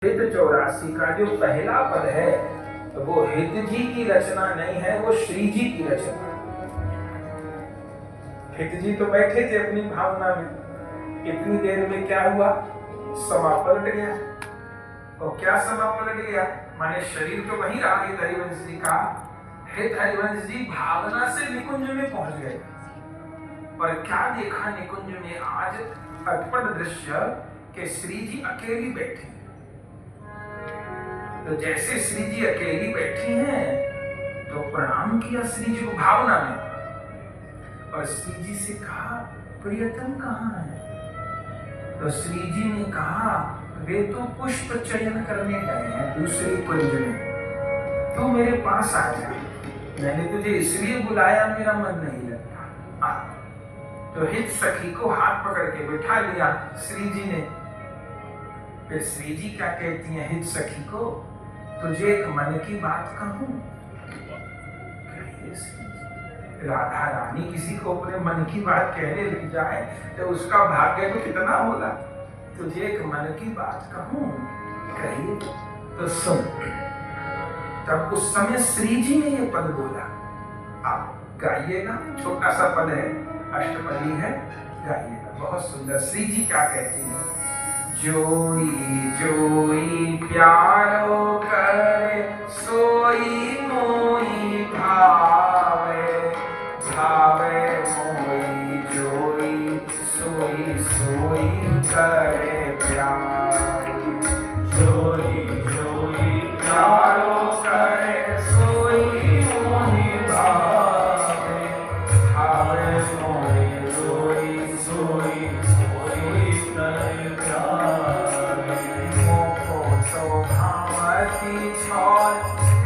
हित 84 का जो पहला पद है वो हित जी की रचना नहीं है, वो श्री जी की रचना है। हित जी तो बैठे थे अपनी भावना में, इतनी देर में क्या हुआ, समा पलट गया। और क्या समा पलट गया, माने शरीर तो वही रहा हित हरिवंश जी का, हित हरिवंश जी भावना से निकुंज में पहुंच गए। और क्या देखा निकुंज में आज अद्भुत दृश्य कि श्री जी अकेली बैठी। तो जैसे श्री जी अकेली बैठी हैं तो प्रणाम किया श्री जी को भावना में, और श्री जी से कहा प्रियतम कहाँ है। तो श्री जी ने कहा वे तो पुष्प चयन करने गए हैं दूसरे कुंज में, तू मेरे पास आ जा, मैंने तुझे इसलिए बुलाया मेरा मन नहीं लगता। तो हित सखी को हाथ पकड़ के बिठा लिया श्री जी ने। फिर श्री जी क्या कहती हैं हित सखी को, तुझे एक मन की बात कहूं। राधा रानी किसी को अपने मन की बात कहने लग जाए तो उसका भाग्य तो कितना होगा। तुझे एक मन की बात कहूं, कहिए। तो सुन, तब उस समय श्री जी ने ये पद बोला, आप गाइएगा, छोटा सा पद है, अष्टपदी है, गाइएगा, बहुत सुंदर। श्री जी क्या कहती हैं, जोई जोई प्यारो करे सोई मोई भावे, भावे मोई जोई सोई सोई करे प्यार। जोई जोई प्यारो करे सोई मोई भावे, भावे मोई जोई सोई सोई करे प्यार।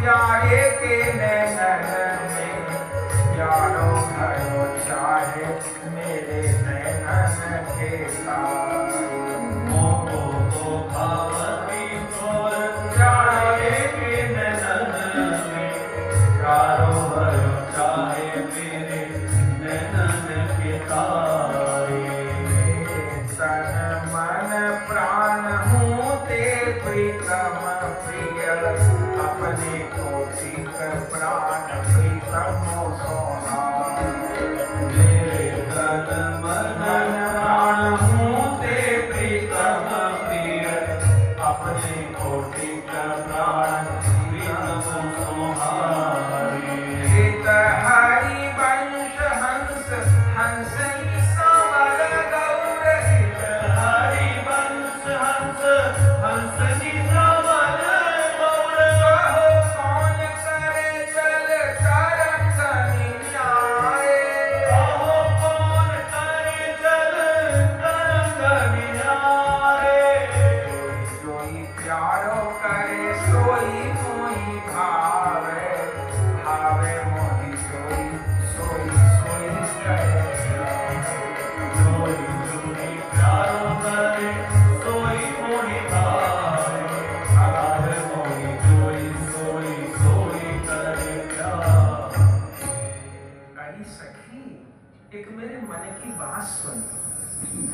प्यारे के नैनन में प्यारो भयो चाहे मेरे नैनन के तारे। मोको तो भावती तोर प्यारे के नैनन में प्यारो भयो चाहे मेरे नैनन के तारे। तन मन प्राण हूँ ते प्रीतम प्रिय, अपने को ठीक प्राण प्रीतम सोना। मेरे तन मन प्राण हूँ ते प्रीतम प्रिय, अपने को ठीक प्राण प्रीतम सोहारी। हित हरि वंश हंस हंस समर गौर, हित हरि वंश हंस हंस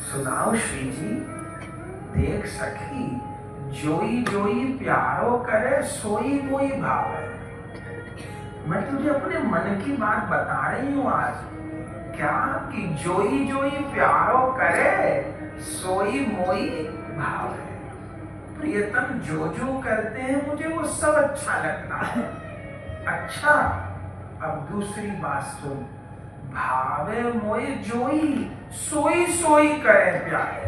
सुनाओ श्री जी। देख सखी, जोई जोई प्यारो करे सोई मोई भावे। मैं तुझे अपने मन की बात बता रही हूँ आज, क्या कि जोई जोई प्यारो करे सोई मोई भावे। प्रियतम जो जो करते हैं मुझे वो सब अच्छा लगता है। अच्छा, अब दूसरी बात सुन, भावे मोए जोई सोई सोई करे प्यारे।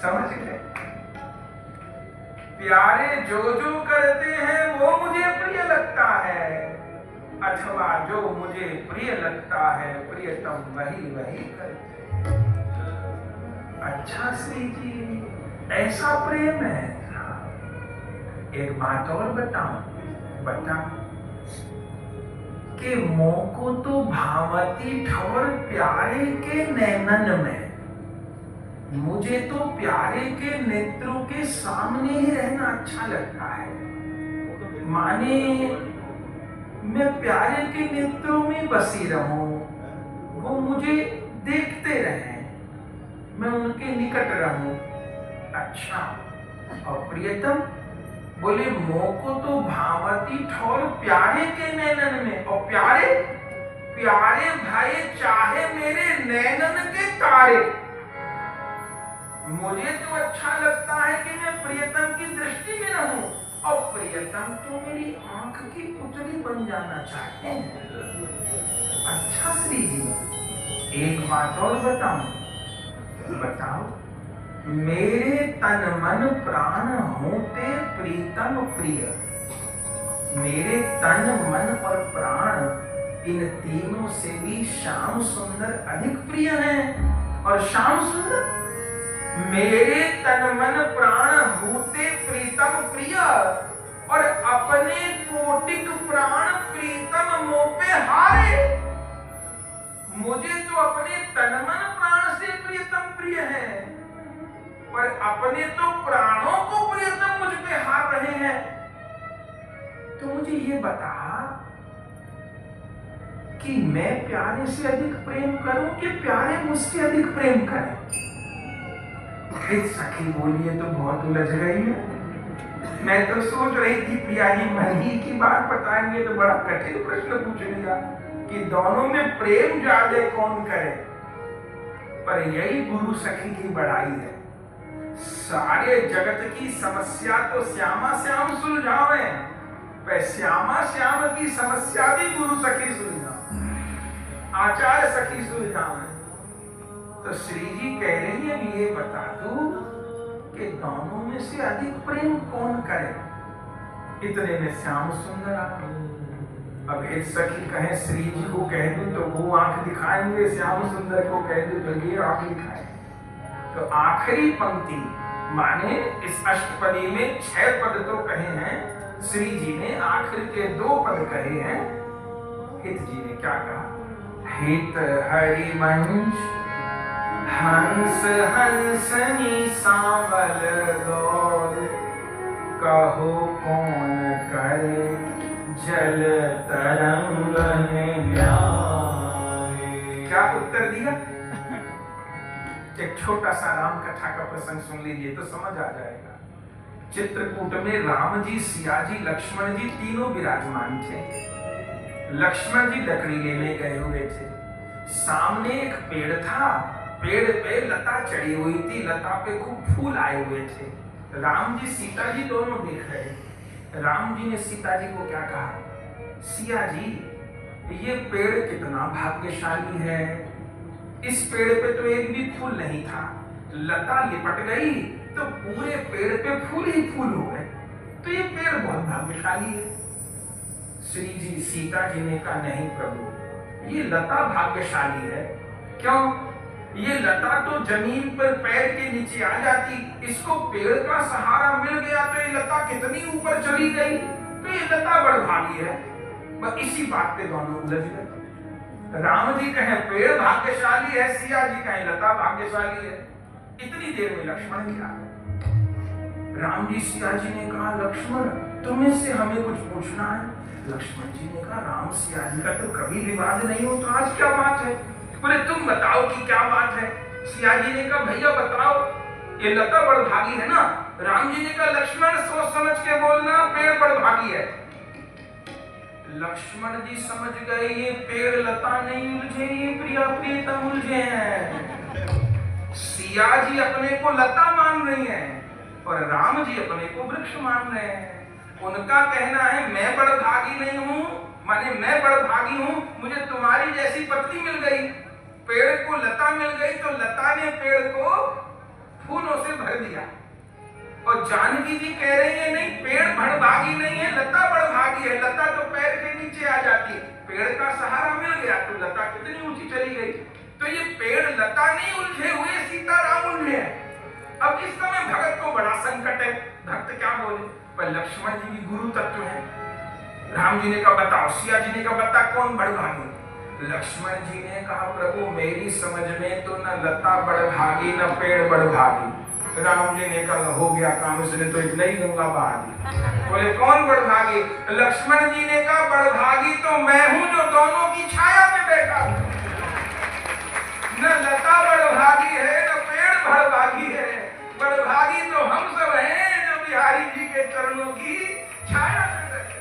समझ गए, प्यारे जो जो करते हैं वो मुझे प्रिय लगता है, अथवा जो मुझे प्रिय लगता है प्रियतम वही वही करते। अच्छा श्री जी, ऐसा प्रेम है। एक बात और बताऊं कि मोको तो भावती ठवर प्यारे के नैनन में, मुझे तो प्यारे के नेत्रों के सामने ही रहना अच्छा लगता है। माने मैं प्यारे के नेत्रों में बसी रहूं, वो मुझे देखते रहें, मैं उनके निकट रहूं। अच्छा, और प्रियतम बोले मोको तो भावती ठोर प्यारे के नैनन में, और प्यारे प्यारे भाई चाहे मेरे नैनन के तारे। मुझे तो अच्छा लगता है कि मैं प्रियतम की दृष्टि में रहूं, और प्रियतम तो मेरी आंख की पुतली बन जाना चाहते हैं। अच्छा श्री जी एक बात और बताओ, मेरे तन मन प्राण होते प्रीतम प्रिय, मेरे तन मन और प्राण इन तीनों से भी श्याम सुंदर अधिक प्रिय हैं। और श्याम सुंदर मेरे तन मन प्राण होते प्रीतम प्रिय, और अपने कोटिक प्राण प्रीतम मोह पे हारे। मुझे तो अपने तन मन प्राण से प्रियतम प्रिय है, और अपने तो प्राणों को प्रियतम मुझ पे हार रहे हैं। तो मुझे ये बता कि मैं प्यारे से अधिक प्रेम करूं कि प्यारे मुझसे अधिक प्रेम करें? फिर सखी बोलिए तो बहुत उलझ गई है। मैं तो सोच रही थी प्रिया जी मन ही की बात बताएंगे तो बड़ा कठिन प्रश्न पूछ लिया कि दोनों में प्रेम ज्यादा कौन करे। पर यही गुरु सखी की बड़ाई है, सारे जगत की समस्या तो श्यामा श्याम सुलझावे, पर श्यामा श्याम की समस्या भी गुरु सखी सुलझावे, आचार्य सखी सुलझावे। तो श्री जी कह रही है ये बता दो कि दोनों में से अधिक प्रेम कौन करे? इतने में श्याम सुंदर आ। अब एक सखी कहे श्री जी को कह दूं तो वो आंख दिखाएंगे, श्याम सुंदर को कह दूं तो ये आंख दिखाए। तो आखिरी पंक्ति माने इस अष्टपदी में 6 पद तो कहे हैं श्री जी ने, आखिर के 2 पद कहे हैं। हित जी ने क्या कहा? हित हरिवंश हंस हंसनी सांवल गौर, कहो कौन करे जल तरंग न्याय। क्या उत्तर दिया? एक छोटा सा राम कथा का प्रसंग सुन लीजिए तो समझ आ जाएगा। चित्रकूट में राम जी, सिया जी, लक्ष्मण जी तीनों विराजमान थे। लक्ष्मण जी लकड़ी लेने गए हुए थे। सामने एक पेड़ था, पेड़ पे लता चढ़ी हुई थी, लता पे खूब फूल आए हुए थे। राम जी सीता जी दोनों देख रहे। राम जी ने सीता जी को क्या कहा? सिया जी ये पेड़ कितना भाग्यशाली है, इस पेड़ पे तो एक भी फूल नहीं था, लता लिपट गई तो पूरे पेड़ पे फूल ही फूल हो गए, तो ये पेड़ बहुत भाग्यशाली है। श्री जी सीता जी ने कहा नहीं प्रभु, ये लता भाग्यशाली है। क्यों? ये लता तो जमीन पर पैर के नीचे आ जाती, इसको पेड़ का सहारा मिल गया तो ये लता कितनी ऊपर चली गई, तो ये लता बड़भागी है। बस इसी बात पे दोनों उलझ गए। राम जी कहें पेड़ भाग्यशाली है, सिया जी कहें लता भाग्यशाली है। इतनी देर में लक्ष्मण जी आ गए। राम जी सिया जी ने कहा लक्ष्मण तुम्हें से हमें कुछ पूछना है। लक्ष्मण जी ने कहा राम सिया जी का तो कभी विवाद नहीं हो, तो आज क्या बात है? बोले तुम बताओ कि क्या बात है। सिया जी ने कहा भैया बताओ, ये लता बड़भागी है ना। राम जी ने कहा लक्ष्मण सोच समझ के बोलना, पेड़ बड़भागी है। लक्ष्मण जी समझ गए ये पेड़ लता नहीं उलझे, ये प्रिया प्रियतम उलझे हैं। सिया जी अपने को लता मान रही हैं और राम जी अपने को वृक्ष मान रहे हैं। उनका कहना है मैं बड़भागी नहीं हूं, माने मैं बड़भागी हूं, मुझे तुम्हारी जैसी पत्नी मिल गई। पेड़ को लता मिल गई तो लता ने पेड़ को फूलों से भर दिया। और जानकी जी कह रही है नहीं पेड़ बड़भागी नहीं है, लता बड़भागी है। लता तो पैर के नीचे आ जाती, पेड़ का सहारा मिल गया तो लता कितनी ऊंची चली गई। तो ये पेड़ लता नहीं उलझे हुए, सीताराम उलझे हैं। अब इस समय भगत को बड़ा संकट है, भक्त क्या बोले? पर लक्ष्मण जी भी गुरु तत्व है। राम जी ने कहा बताओ, सिया जी ने कहा बता कौन बड़भागी? लक्ष्मण जी ने कहा प्रभु मेरी समझ में तो न लता बड़भागी न पेड़ बड़भागी। राम जी ने कहा हो गया काम, इसने तो एक नई गंगा बहा दी। बोले कौन बड़भागी? लक्ष्मण जी ने कहा बड़भागी तो मैं हूं जो दोनों की छाया में बैठा। न लता बड़भागी है न पेड़ बड़भागी है, बड़भागी तो हम सब हैं चरणों की छाया में रहे।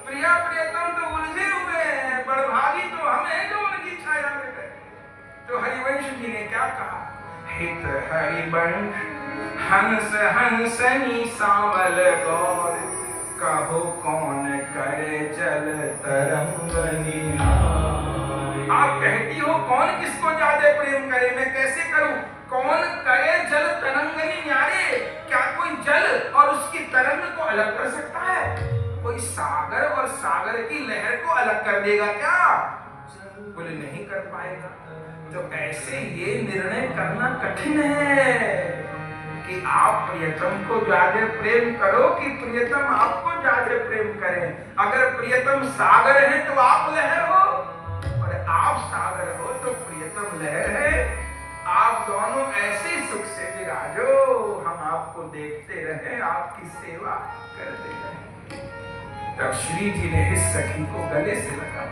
प्रिया प्रियतम तो उलझे हुए हैं, बड़भागी तो हम हैं जो उनकी छाया में रहे। तो हरिवंश जी ने क्या कहा, हित हरिवंश हंस हंसनी सांवल गौर, कहो कौन करे जल तरंगनी। आप कहती हो कौन किसको ज्यादा प्रेम करे, मैं कैसे करूं? कौन करे जल तरंगनी न्यारे, क्या कोई जल और उसकी तरंग को अलग कर सकता है? कोई सागर और सागर की लहर को अलग कर देगा क्या? बोले नहीं कर पाएगा। तो ऐसे ये निर्णय करना कठिन है कि आप प्रियतम को ज्यादा प्रेम करो कि प्रियतम आपको ज्यादा प्रेम करें। अगर प्रियतम सागर है तो आप लहर हो, और आप सागर हो तो प्रियतम लहर है। आप दोनों ऐसे सुख से विराजो, हम आपको देखते रहे, आपकी सेवा करते रहे। तब श्री जी ने इस सखी को गले से लगा